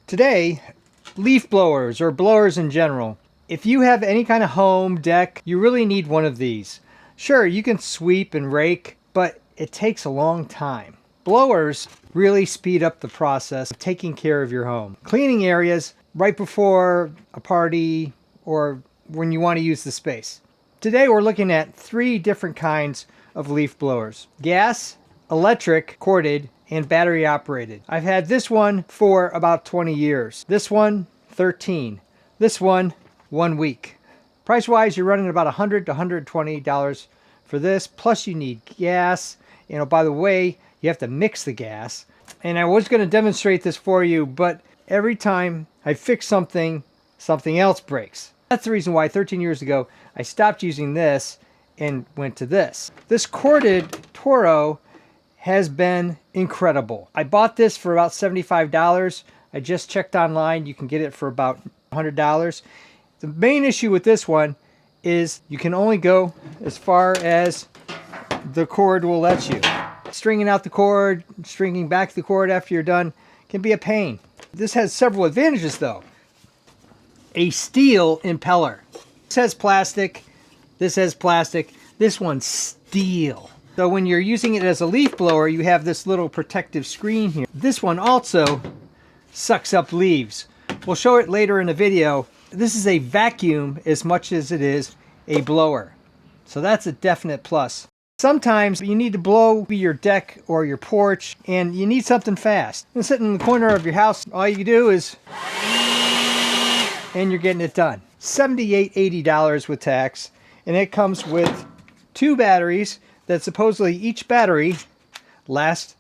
Today, leaf blowers or blowers in general. If you have any kind of home, deck, you really need one of these. Sure, you can sweep and rake, but it takes a long time. Blowers really speed up the process of taking care of your home. Cleaning areas right before a party or when you want to use the space. Today we're looking at 3 different kinds of leaf blowers. Gas, electric, corded, and battery operated. I've had this one for about 20 years. This one, 13. This one, 1 week. Price wise, you're running about $100 to $120 for this. Plus you need gas. You know, by the way, you have to mix the gas. And I was going to demonstrate this for you, but every time I fix something, something else breaks. That's the reason why 13 years ago I stopped using this and went to this. This corded Toro has been incredible. I bought this for about $75. I just checked online. You can get it for about $100. The main issue with this one is you can only go as far as the cord will let you. Stringing out the cord, stringing back the cord after you're done can be a pain. This has several advantages though. A steel impeller. This has plastic, this has plastic, this one's steel. So when you're using it as a leaf blower, you have this little protective screen here. This one also sucks up leaves. We'll show it later in the video. This is a vacuum as much as it is a blower. So that's a definite plus. Sometimes you need to blow your deck or your porch and you need something fast. And sitting in the corner of your house, all you do is, and you're getting it done. $78, $80 with tax. And it comes with 2 batteries that supposedly each battery lasts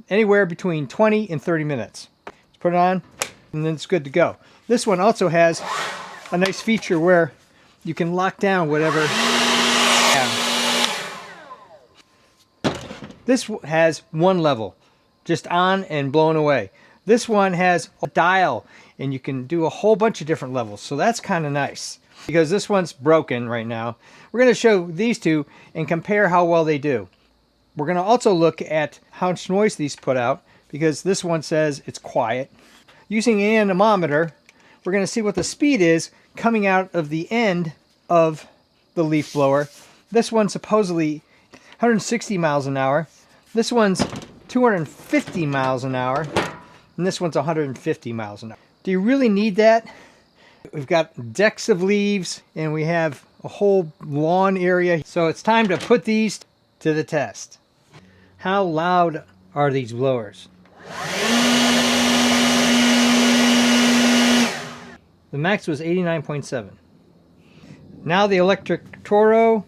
anywhere between 20 and 30 minutes. Just put it on and then it's good to go. This one also has a nice feature where you can lock down whatever. This has 1 level, just on and blown away. This one has a dial and you can do a whole bunch of different levels. So that's kind of nice because this one's broken right now. We're going to show these 2 and compare how well they do. We're going to also look at how much noise these put out because this one says it's quiet. Using an anemometer, we're going to see what the speed is coming out of the end of the leaf blower. This one's supposedly 160 miles an hour. This one's 250 miles an hour. And this one's 150 miles an hour. Do you really need that? We've got decks of leaves and we have a whole lawn area. So it's time to put these to the test. How loud are these blowers? The max was 89.7. Now the electric Toro.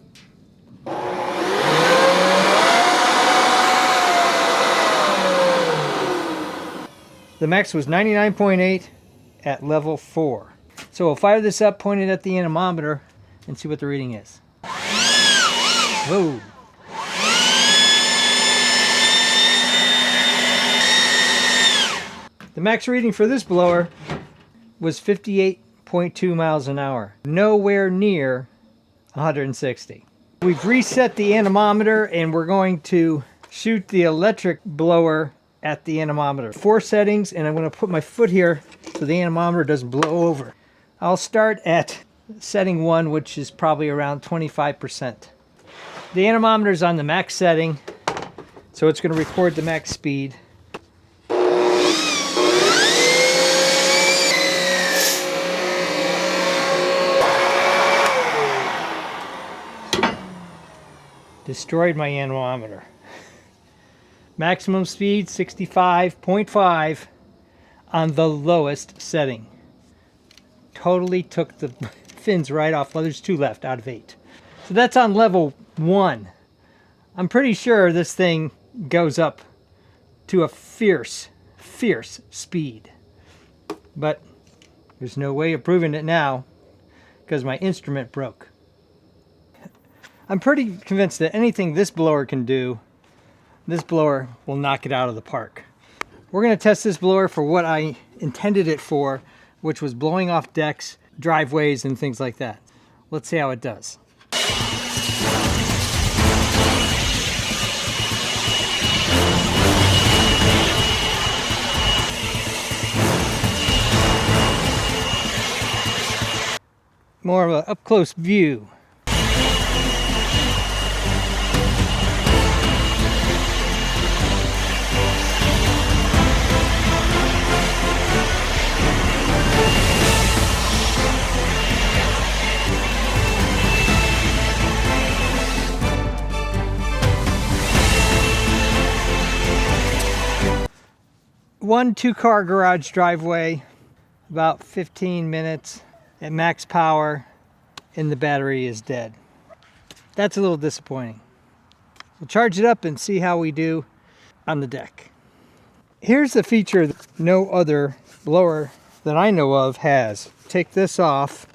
The max was 99.8 at level 4. So we'll fire this up, point it at the anemometer, and see what the reading is. Whoa. The max reading for this blower was 58.2 miles an hour. Nowhere near 160. We've reset the anemometer and we're going to shoot the electric blower at the anemometer. 4 settings, and I'm going to put my foot here so the anemometer doesn't blow over. I'll start at setting 1, which is probably around 25%. The anemometer is on the max setting, so it's going to record the max speed. Destroyed my anemometer. Maximum speed 65.5 on the lowest setting. Totally took the fins right off. Well, there's 2 left out of 8. So that's on level 1. I'm pretty sure this thing goes up to a fierce speed. But there's no way of proving it now because my instrument broke. I'm pretty convinced that anything this blower can do, this blower will knock it out of the park. We're going to test this blower for what I intended it for, which was blowing off decks, driveways, and things like that. Let's see how it does. more of an up-close view. One 2-car garage driveway, about 15 minutes at max power, and the battery is dead. That's a little disappointing. We'll charge it up and see how we do on the deck. Here's the feature that no other blower that I know of has. Take this off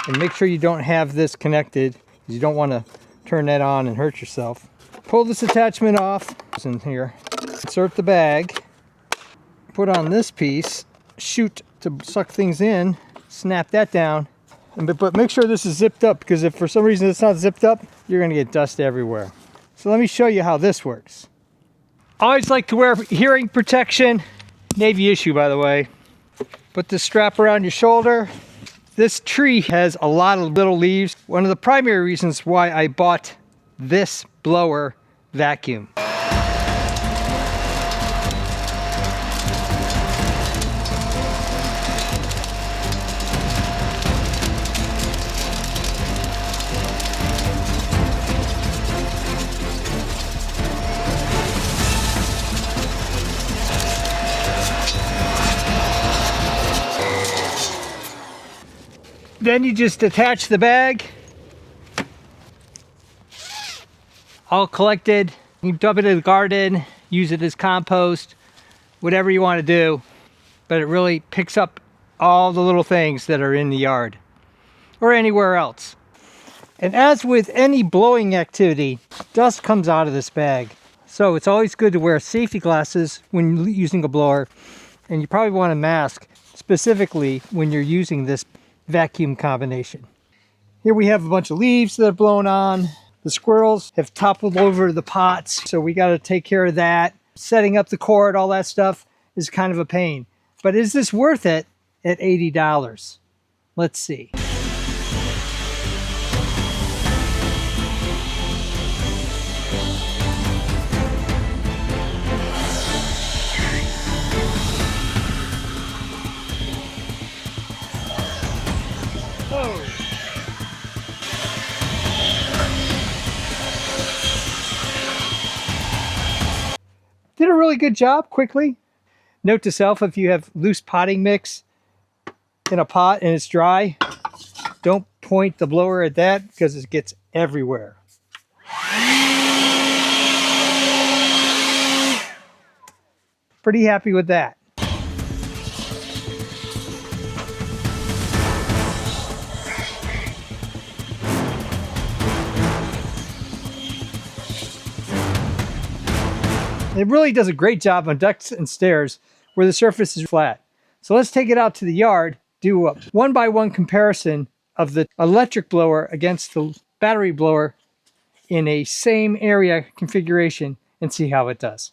and make sure you don't have this connected, because you don't want to turn that on and hurt yourself. Pull this attachment off. It's in here. Insert the bag. Put on this piece, chute to suck things in, snap that down, but make sure this is zipped up, because if for some reason it's not zipped up, you're going to get dust everywhere. So let me show you how this works. I always like to wear hearing protection, Navy issue by the way. Put this strap around your shoulder. This tree has a lot of little leaves. One of the primary reasons why I bought this blower vacuum. Then you just attach the bag, all collected. You can dump it in the garden, use it as compost, whatever you want to do. But it really picks up all the little things that are in the yard or anywhere else. And as with any blowing activity, dust comes out of this bag. So it's always good to wear safety glasses when using a blower. And you probably want a mask specifically when you're using this vacuum combination. Here we have a bunch of leaves that have blown on. The squirrels have toppled over the pots, so we got to take care of that. Setting up the cord, all that stuff is kind of a pain. But is this worth it at $80? Let's see. Did a really good job quickly. Note to self, if you have loose potting mix in a pot and it's dry, don't point the blower at that because it gets everywhere. Pretty happy with that. It really does a great job on decks and stairs where the surface is flat. So let's take it out to the yard, do a one-by-one comparison of the electric blower against the battery blower in a same area configuration and see how it does.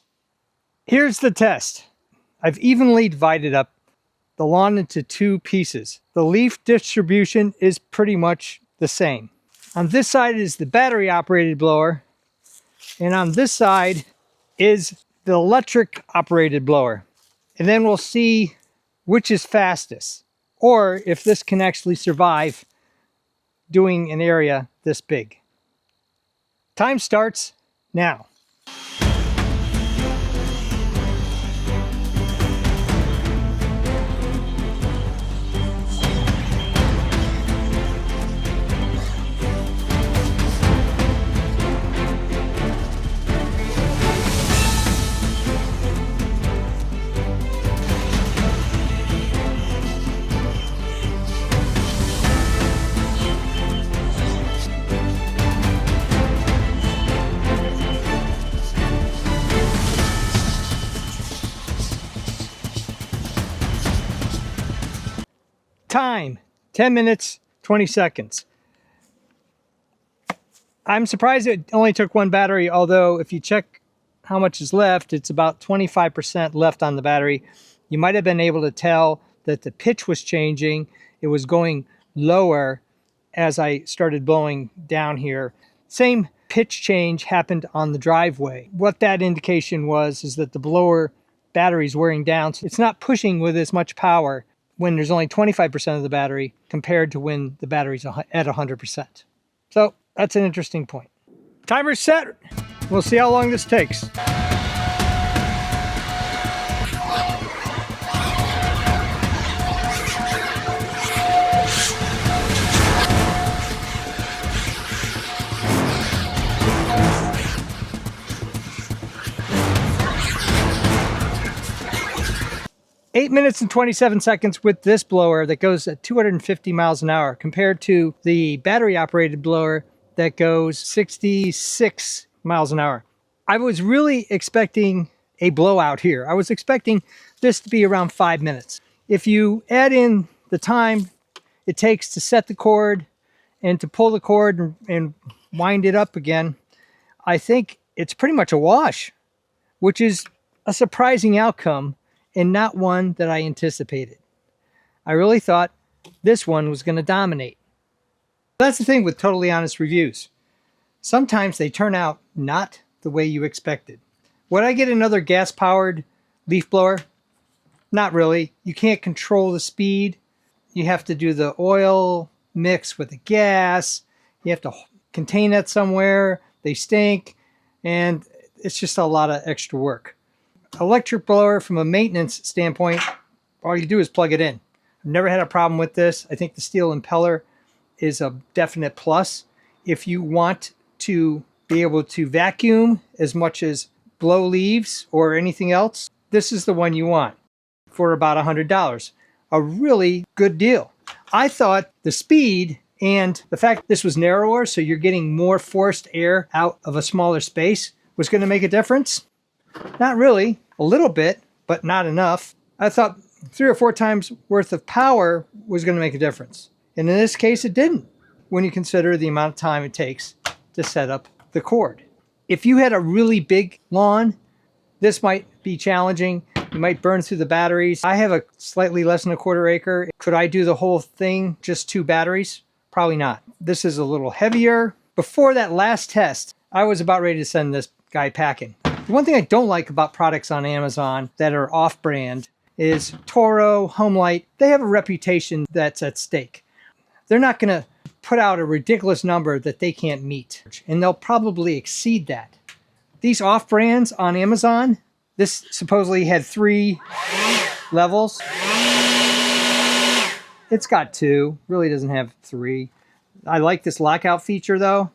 Here's the test. I've evenly divided up the lawn into two pieces. The leaf distribution is pretty much the same. On this side is the battery operated blower, and on this side is the electric operated blower. And then we'll see which is fastest, or if this can actually survive doing an area this big. Time starts now. Time, 10 minutes, 20 seconds. I'm surprised it only took one battery, although if you check how much is left, it's about 25% left on the battery. You might have been able to tell that the pitch was changing. It was going lower as I started blowing down here. Same pitch change happened on the driveway. What that indication was is that the blower battery's wearing down. So it's not pushing with as much power when there's only 25% of the battery compared to when the battery's at 100%. So that's an interesting point. Timer's set. We'll see how long this takes. Eight minutes and 27 seconds with this blower that goes at 250 miles an hour compared to the battery operated blower that goes 66 miles an hour. I was really expecting a blowout here. I was expecting this to be around 5 minutes. If you add in the time it takes to set the cord and to pull the cord and wind it up again, I think it's pretty much a wash, which is a surprising outcome and not one that I anticipated. I really thought this one was going to dominate. That's the thing with totally honest reviews. Sometimes they turn out not the way you expected. Would I get another gas-powered leaf blower? Not really. You can't control the speed. You have to do the oil mix with the gas. You have to contain that somewhere. They stink. And it's just a lot of extra work. Electric blower, from a maintenance standpoint, all you do is plug it in. I've never had a problem with this. I think the steel impeller is a definite plus. If you want to be able to vacuum as much as blow leaves or anything else, this is the one you want for about $100. A really good deal. I thought the speed and the fact this was narrower, so you're getting more forced air out of a smaller space, was going to make a difference. Not really. A little bit, but not enough. I thought 3 or 4 times worth of power was going to make a difference. And in this case, it didn't, when you consider the amount of time it takes to set up the cord. If you had a really big lawn, this might be challenging. You might burn through the batteries. I have a slightly less than a quarter acre. Could I do the whole thing, just 2 batteries? Probably not. This is a little heavier. Before that last test, I was about ready to send this guy packing. The one thing I don't like about products on Amazon that are off-brand is Toro, Homelight. They have a reputation that's at stake. They're not going to put out a ridiculous number that they can't meet, and they'll probably exceed that. These off-brands on Amazon, this supposedly had 3 levels. It's got 2, really doesn't have 3. I like this lockout feature though.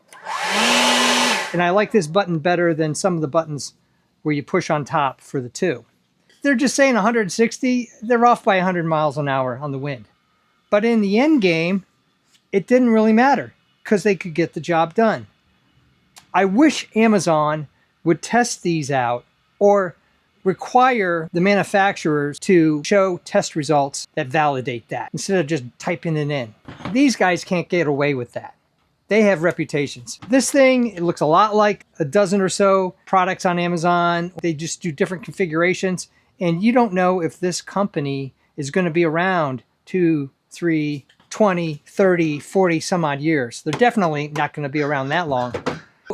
And I like this button better than some of the buttons where you push on top for the 2. They're just saying 160, they're off by 100 miles an hour on the wind. But in the end game, it didn't really matter because they could get the job done. I wish Amazon would test these out or require the manufacturers to show test results that validate that instead of just typing it in. These guys can't get away with that. They have reputations. This thing, it looks a lot like a dozen or so products on Amazon. They just do different configurations, and you don't know if this company is going to be around 2, 3, 20, 30, 40 some odd years. They're definitely not going to be around that long.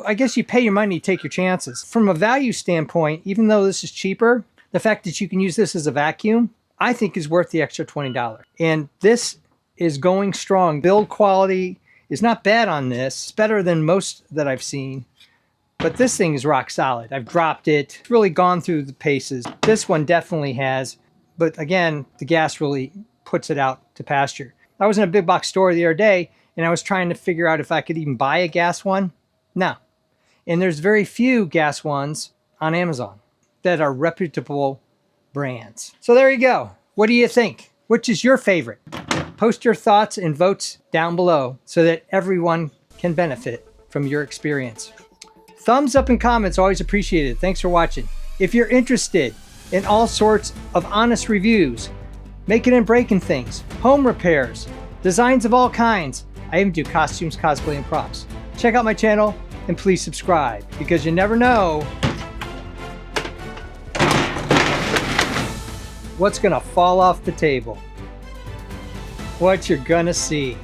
I guess you pay your money, take your chances. From a value standpoint, even though this is cheaper, the fact that you can use this as a vacuum, I think is worth the extra $20. And this is going strong. Build quality is not bad on this. It's better than most that I've seen. But this thing is rock solid. I've dropped it. It's really gone through the paces. This one definitely has. But again, the gas really puts it out to pasture. I was in a big box store the other day, and I was trying to figure out if I could even buy a gas one. No. And there's very few gas ones on Amazon that are reputable brands. So there you go. What do you think? Which is your favorite? Post your thoughts and votes down below so that everyone can benefit from your experience. Thumbs up and comments always appreciated. Thanks for watching. If you're interested in all sorts of honest reviews, making and breaking things, home repairs, designs of all kinds, I even do costumes, cosplay, and props. Check out my channel and please subscribe because you never know what's gonna fall off the table. What you're gonna see.